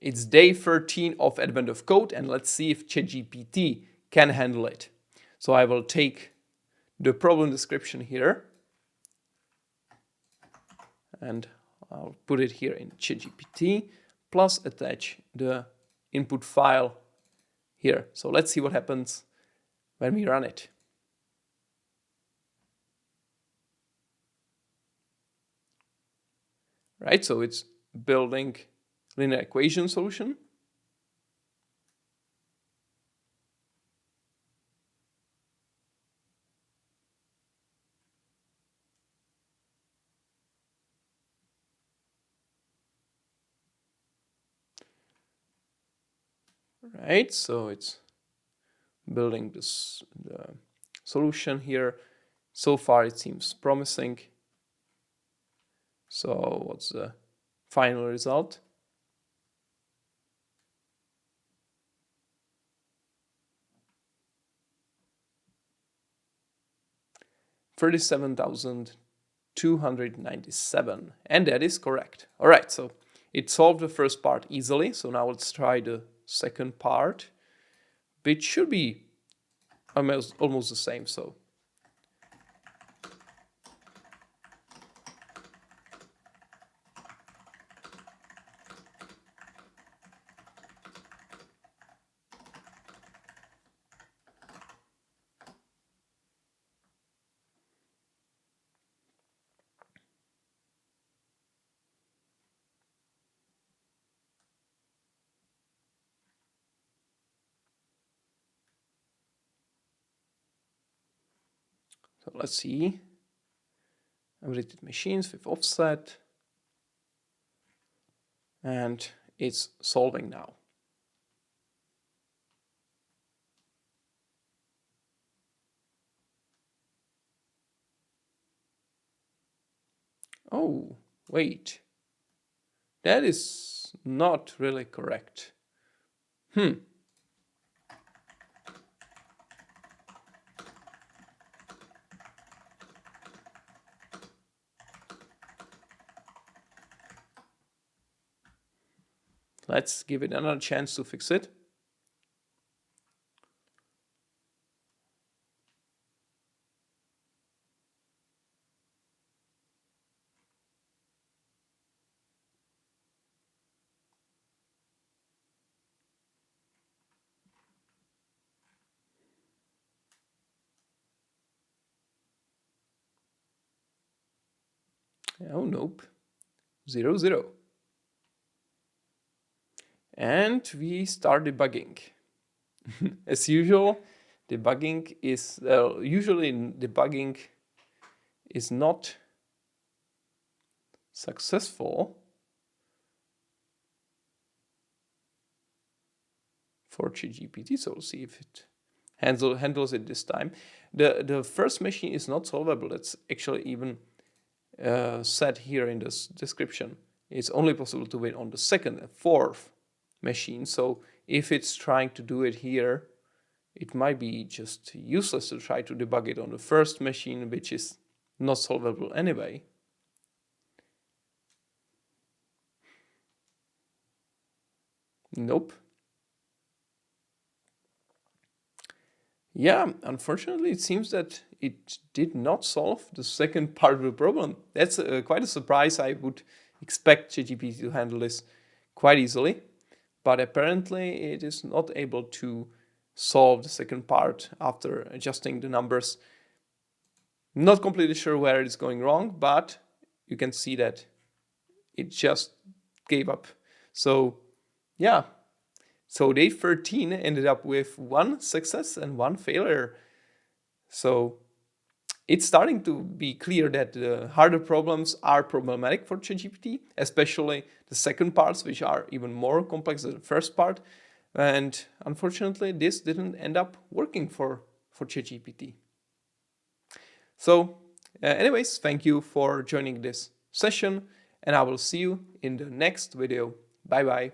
It's day 13 of Advent of Code, and let's see if ChatGPT can handle it. So I will take the problem description here and I'll put it here in ChatGPT, plus attach the input file here. So let's see what happens when we run it. Right, so it's building linear equation solution. Right, so it's building the solution here. So far it seems promising. So what's the final result? $37,297, and that is correct. All right, so it solved the first part easily. So now let's try the second part, which should be almost the same. So let's see. Unrelated machines with offset. And it's solving now. Oh, wait. That is not really correct. Let's give it another chance to fix it. Oh, nope. 0, 0. And we start debugging. As usual, debugging is usually debugging is not successful for ChatGPT. So we'll see if it handles it this time. The first machine is not solvable. It's actually even said here in this description. It's only possible to win on the second and fourth machine. So if it's trying to do it here, it might be just useless to try to debug it on the first machine, which is not solvable anyway. Nope. Yeah, unfortunately, it seems that it did not solve the second part of the problem. That's quite a surprise. I would expect ChatGPT to handle this quite easily, but apparently it is not able to solve the second part after adjusting the numbers. Not completely sure where it's going wrong, but you can see that it just gave up. So yeah, so day 13 ended up with 1 success and 1 failure. So it's starting to be clear that the harder problems are problematic for ChatGPT, especially the second parts, which are even more complex than the first part. And unfortunately, this didn't end up working for ChatGPT. So anyways, thank you for joining this session, and I will see you in the next video. Bye bye.